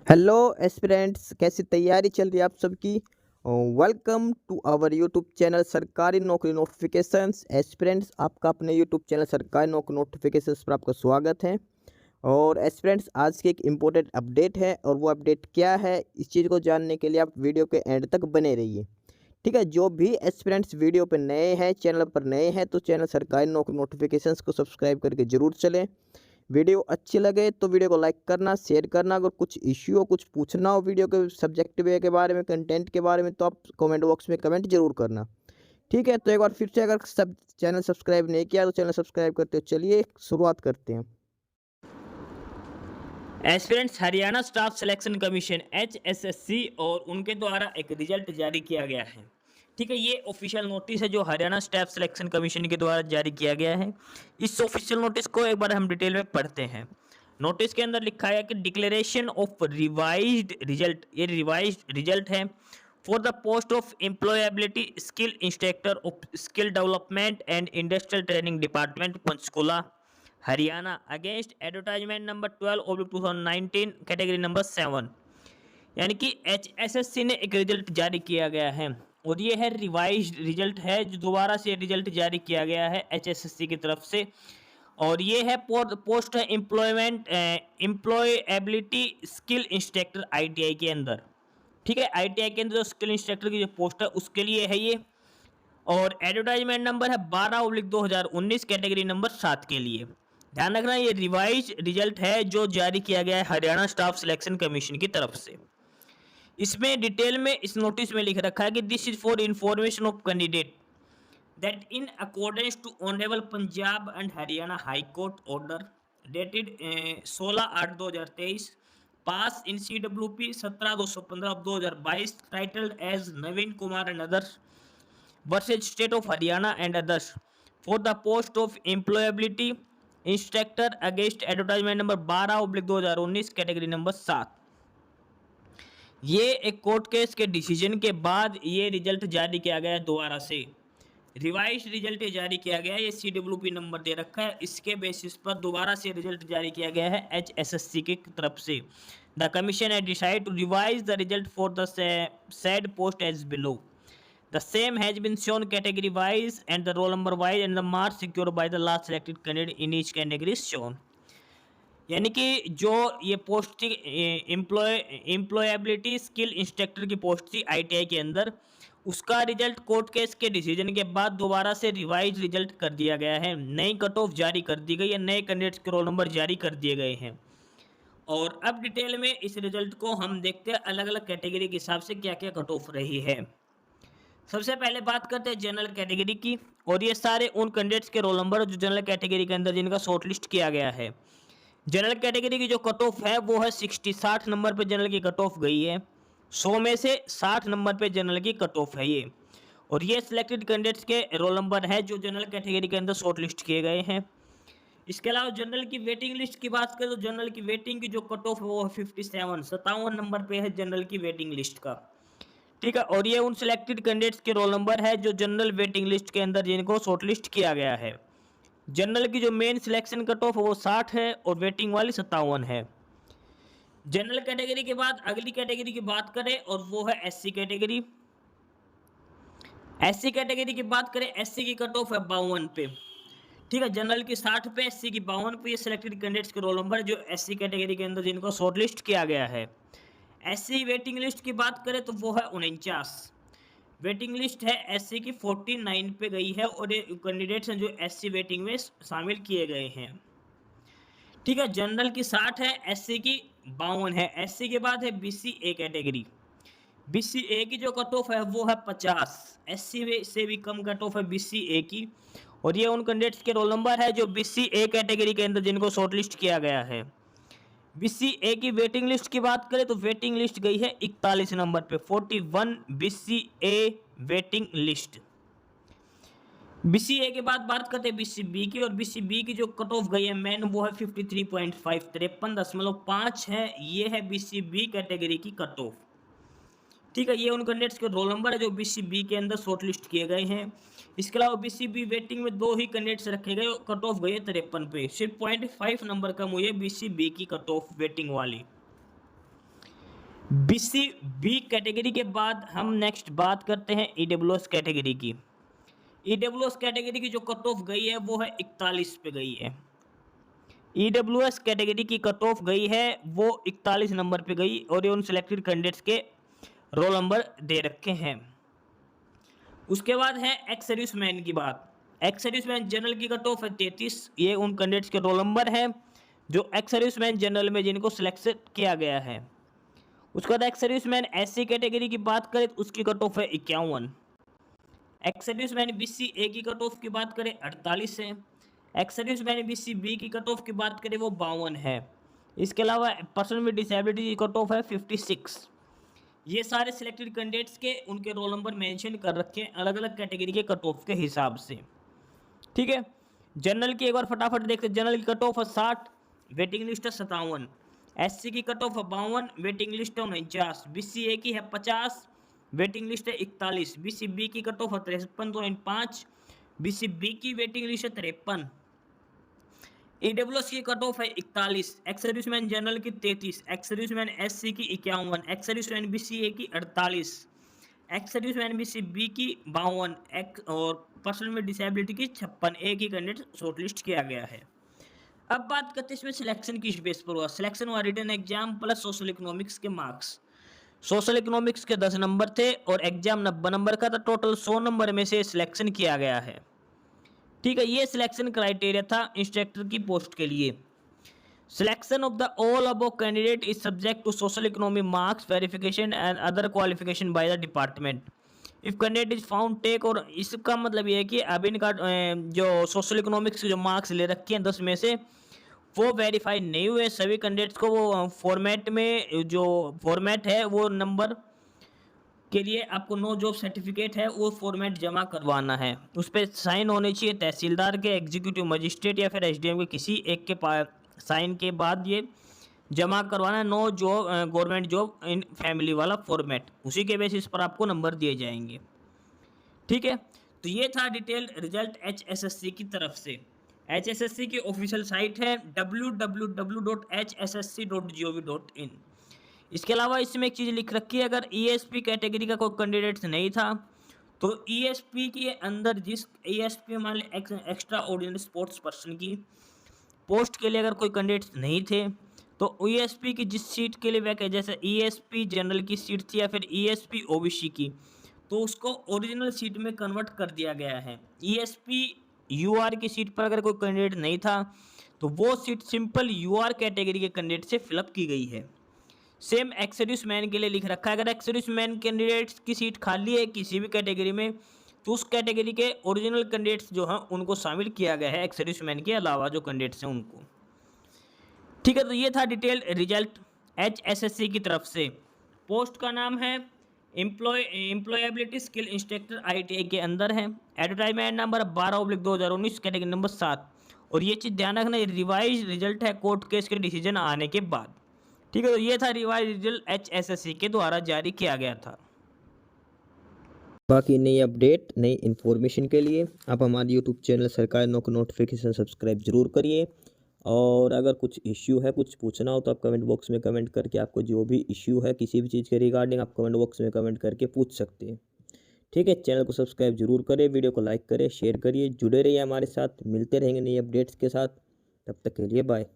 Hello aspirants, कैसी तैयारी चल रही है आप सबकी। Welcome to our YouTube channel सरकारी नौकरी नोटिफिकेशंस। एस्पिरेंट्स, आपका अपने यूट्यूब चैनल सरकारी नौकरी नोटिफिकेशंस पर आपका स्वागत है। और एस्पिरेंट्स, आज की एक इम्पोर्टेंट अपडेट है, और वो अपडेट क्या है, इस चीज़ को जानने के लिए आप वीडियो के एंड तक बने रहिए। ठीक है, जो भी एस्पिरेंट्स वीडियो पर नए हैं, चैनल पर नए हैं, तो चैनल सरकारी नौकरी नोटिफिकेशंस को सब्सक्राइब करके जरूर चलें। वीडियो अच्छी लगे तो वीडियो को लाइक करना, शेयर करना। अगर कुछ इश्यू हो, कुछ पूछना हो वीडियो के सब्जेक्ट वे के बारे में, कंटेंट के बारे में, तो आप कमेंट बॉक्स में कमेंट जरूर करना। ठीक है, तो एक बार फिर से, अगर सब चैनल सब्सक्राइब नहीं किया तो चैनल सब्सक्राइब करते हो। चलिए शुरुआत करते हैं। Aspirants Haryana staff selection commission HSSC और उनके द्वारा एक रिजल्ट जारी किया गया है। ठीक है, ये ऑफिशियल नोटिस है जो हरियाणा स्टाफ सिलेक्शन कमीशन के द्वारा जारी किया गया है। इस ऑफिशियल नोटिस को एक बार हम डिटेल में पढ़ते हैं। नोटिस के अंदर लिखा है कि डिक्लेरेशन ऑफ रिवाइज्ड रिजल्ट, ये रिवाइज्ड रिजल्ट है for the post of employability skill instructor of skill development and industrial training department Panchkula Haryana against advertisement number 12/2019 category number 7। यानी कि HSSC ने एक रिजल्ट जारी किया गया है, और ये है रिवाइज्ड रिजल्ट है, जो दोबारा से रिजल्ट जारी किया गया है HSSC की तरफ से। और ये है पोस्ट है एम्प्लॉयबिलिटी स्किल इंस्ट्रक्टर ITI के अंदर। ठीक है, ITI के अंदर जो स्किल इंस्ट्रक्टर की जो पोस्ट है उसके लिए है ये। और एडवर्टाइजमेंट नंबर है 12/2019 कैटेगरी नंबर 7 के लिए। ध्यान रखना, ये रिवाइज रिजल्ट है जो जारी किया गया है हरियाणा स्टाफ सिलेक्शन कमीशन की तरफ से। इसमें डिटेल में इस नोटिस में लिख रखा है कि this is for information of candidate that in accordance to honourable Punjab and Haryana high court order dated 16/8/2023 pass in CWP 17/215/2022 titled as Naveen Kumar and others versus state of Haryana and others for the post of employability instructor against advertisement number 12/2019 category number 7। ये एक court case के decision के बाद ये result जारी किया गया है दोबारा से। रिवाइज रिजल्ट जारी किया गया है, ये CWP नंबर दे रखा है, इसके बेसिस पर दोबारा से रिजल्ट जारी किया गया है HSSC की तरफ से। The commission has decided to revise the result for the said post as below. The same has been shown category wise and the roll number wise and the marks secured by the last selected candidate in each category is shown। यानी कि जो ये post थी employability skill instructor की post थी ITI के अंदर, उसका रिजल्ट कोर्ट केस के डिसीजन के बाद दोबारा से रिवाइज रिजल्ट कर दिया गया है। नई कट ऑफ जारी कर दी गई है, नए कैंडिडेट्स के रोल नंबर जारी कर दिए गए हैं। और अब डिटेल में इस रिजल्ट को हम देखते हैं अलग अलग कैटेगरी के हिसाब से क्या क्या कट ऑफ रही है। सबसे पहले बात करते हैं जनरल कैटेगरी की, और ये सारे उन कैंडिडेट्स के रोल नंबर जो जनरल कैटेगरी के अंदर जिनका शॉर्टलिस्ट किया गया है। जनरल कैटेगरी की जो कट ऑफ है वो है 60 नंबर पे जनरल की कट ऑफ गई है। 100 में से 60 नंबर पे जनरल की कट ऑफ है ये। और ये सिलेक्टेड कैंडिडेट्स के रोल नंबर है जो जनरल कैटेगरी के अंदर शॉर्टलिस्ट किए गए हैं। इसके अलावा जनरल की वेटिंग लिस्ट की बात करें तो जनरल की वेटिंग की जो कट ऑफ है वो है 57 नंबर पे है जनरल की वेटिंग लिस्ट का। ठीक है, और ये उन सिलेक्टेड कैंडिडेट्स के रोल नंबर है जो जनरल वेटिंग लिस्ट के अंदर जिनको शॉर्टलिस्ट किया गया है। जनरल की जो मेन सिलेक्शन कट ऑफ वो 60 है और वेटिंग वाली 57 है। जनरल कैटेगरी के बाद अगली कैटेगरी की बात करें और वो है SC कैटेगरी। SC कैटेगरी की बात करें, SC की कट ऑफ है 52 पे। ठीक है, जनरल की 60 पे, SC की 52 पे। ये सिलेक्टेड कैंडिडेट्स के रोल नंबर जो SC कैटेगरी के अंदर जिनको शॉर्टलिस्ट किया गया है। SC वेटिंग लिस्ट की बात करें तो वो है 49। वेटिंग लिस्ट है SC की 49 पे गई है, और ये कैंडिडेट्स हैं जो SC वेटिंग में शामिल किए गए हैं। ठीक है, जनरल की 60 है, SC की 52 है। SC के बाद है BCA कैटेगरी। BCA की जो कट ऑफ है वो है 50। SC से भी कम कट ऑफ है BCA की, और ये उन कैंडिडेट्स के रोल नंबर है जो BCA कैटेगरी के अंदर जिनको शॉर्टलिस्ट किया गया है। BCA की वेटिंग लिस्ट की बात करें तो वेटिंग लिस्ट गई है 41 नंबर पे, 41 BCA वेटिंग लिस्ट। BCA के बाद बात करते हैं BCB की, और BCB की जो कट ऑफ गई है मैन वो है 53.5, 53.5 है। ये है BCB कैटेगरी की कट ऑफ। ठीक है, ये उन कैंडिडेट्स के रोल नंबर है जो BCB के अंदर शॉर्टलिस्ट किए गए हैं। इसके अलावा BCB वेटिंग में 2 ही कैंडिडेट्स रखे गए, कट ऑफ गई है 53 पे, सिर्फ 0.5 नंबर कम हुई है BCB की कट ऑफ वेटिंग वाली। BC बी कैटेगरी के बाद हम नेक्स्ट बात करते हैं EWS कैटेगरी की। EWS कैटेगरी की जो कट ऑफ गई है वो है 41 पे गई है। EWS कैटेगरी की कट ऑफ गई है वो 41 नंबर पे गई और ये उन सिलेक्टेड कैंडिडेट्स के रोल नंबर दे रखे हैं। उसके बाद है एक्स सर्विसमैन की बात। एक्स सर्विसमैन जनरल की कट ऑफ है 33। ये उन कैंडिडेट्स के रोल नंबर है जो एक्स सर्विसमैन जनरल में जिनको सिलेक्ट किया गया है। उसके बाद एक्स सर्विसमैन SC कैटेगरी की बात करें तो उसकी कट ऑफ है 51। एक्स सर्विसमैन BC ए की कट ऑफ की बात करें 48 है। एक्स सर्विसमैन BC बी की कट ऑफ की बात करें वो 52 है। इसके अलावा पर्सन विद डिसेबिलिटी की कट ऑफ है 56। ये सारे सिलेक्टेड कैंडिडेट्स के उनके रोल नंबर मेंशन कर रखे हैं अलग अलग कैटेगरी के कट ऑफ के हिसाब से। ठीक है, जनरल की एक बार फटाफट देखते हैं। जनरल की कट ऑफ है 60, वेटिंग लिस्ट है 57। SC की कट ऑफ है 52, वेटिंग लिस्ट है 49। BC ए की है 50, वेटिंग लिस्ट है 41। BC बी की कट ऑफ है 53.5, BC बी की वेटिंग लिस्ट है 53। EWS की कट ऑफ है 41, एक्स सर्विसमैन जनरल की 33, एक्स सर्विसमैन SC की 51, एक्स सर्विसमैन BC ए की 48, एक्स सर्विसमैन BC बी की 52 और पर्सन विद डिसेबिलिटी की 56। एक ही कैंडिडेट शॉर्टलिस्ट किया गया है। अब बात करते हैं इसमें सिलेक्शन किस बेस पर हुआ। सिलेक्शन हुआ written exam plus social economics के मार्क्स। सोशल इकोनॉमिक्स के 10 नंबर थे और एग्जाम 90 नंबर का था। टोटल 100 नंबर में से सिलेक्शन किया गया है। ठीक है, ये सिलेक्शन क्राइटेरिया था इंस्ट्रक्टर की पोस्ट के लिए। Selection of the all above candidate is subject to social economy marks verification and other qualification by the department if candidate is found take. और इसका मतलब ये है कि अब इनका जो सोशल इकोनॉमिक्स के जो मार्क्स ले रखे हैं 10 में से वो वेरीफाई नहीं हुए सभी कैंडिडेट्स को। वो फॉर्मेट में जो फॉर्मेट है वो नंबर के लिए आपको नो जॉब सर्टिफिकेट है वो फॉर्मेट जमा करवाना है। उस पर साइन होने चाहिए तहसीलदार के, एग्जीक्यूटिव मजिस्ट्रेट या फिर SDM के किसी एक के साइन के बाद ये जमा करवाना है। No job government job in family वाला फॉर्मेट, उसी के बेसिस पर आपको नंबर दिए जाएंगे। ठीक है, तो ये था डिटेल रिजल्ट HSSC की तरफ से। HSSC की ऑफिशियल साइट है www.hssc.gov.in। इसके अलावा इसमें एक चीज़ लिख रखी है, अगर ESP कैटेगरी का कोई कैंडिडेट नहीं था तो ESP के अंदर जिस ESP मान ली एक्स्ट्रा ऑर्डिनरी स्पोर्ट्स पर्सन की पोस्ट के लिए अगर कोई कैंडिडेट नहीं थे तो ESP की जिस सीट के लिए वैके जैसे ESP जनरल की सीट थी या फिर ESP OBC की, तो उसको ओरिजिनल सीट में कन्वर्ट कर दिया गया है। ESP UR की सीट पर अगर कोई कैंडिडेट नहीं था तो वो सीट सिंपल UR कैटेगरी के कैंडिडेट से फिलअप की गई है। सेम एक्स सर्विसमैन के लिए लिख रखा है, अगर एक्स सर्विसमैन कैंडिडेट्स की सीट खाली है किसी भी कैटेगरी में तो उस कैटेगरी के ओरिजिनल कैंडिडेट्स जो हैं उनको शामिल किया गया है, एक्स सर्विसमैन के अलावा जो कैंडिडेट्स हैं उनको। ठीक है, तो ये था डिटेल रिजल्ट HSSC की तरफ से। पोस्ट का नाम है एम्प्लॉयबिलिटी स्किल इंस्ट्रक्टर ITI के अंदर है। Advertisement number 12/2019, category number 7। और ये चीज़ ध्यान रखना, रिवाइज रिजल्ट है कोर्ट केस के डिसीजन आने के बाद। ठीक है, तो ये था रिवाइज रिजल्ट HSSC के द्वारा जारी किया गया था। बाकी नई अपडेट नई इन्फॉर्मेशन के लिए आप हमारे यूट्यूब चैनल सरकारी नौकरी नोटिफिकेशन सब्सक्राइब जरूर करिए। और अगर कुछ इश्यू है, कुछ पूछना हो तो आप कमेंट बॉक्स में कमेंट करके आपको जो भी इश्यू है किसी भी चीज़ के रिगार्डिंग आप कमेंट बॉक्स में कमेंट करके पूछ सकते हैं। ठीक है, चैनल को सब्सक्राइब जरूर करें, वीडियो को लाइक करें, शेयर करिए, जुड़े रहिए हमारे साथ। मिलते रहेंगे नई अपडेट्स के साथ, तब तक के लिए बाय।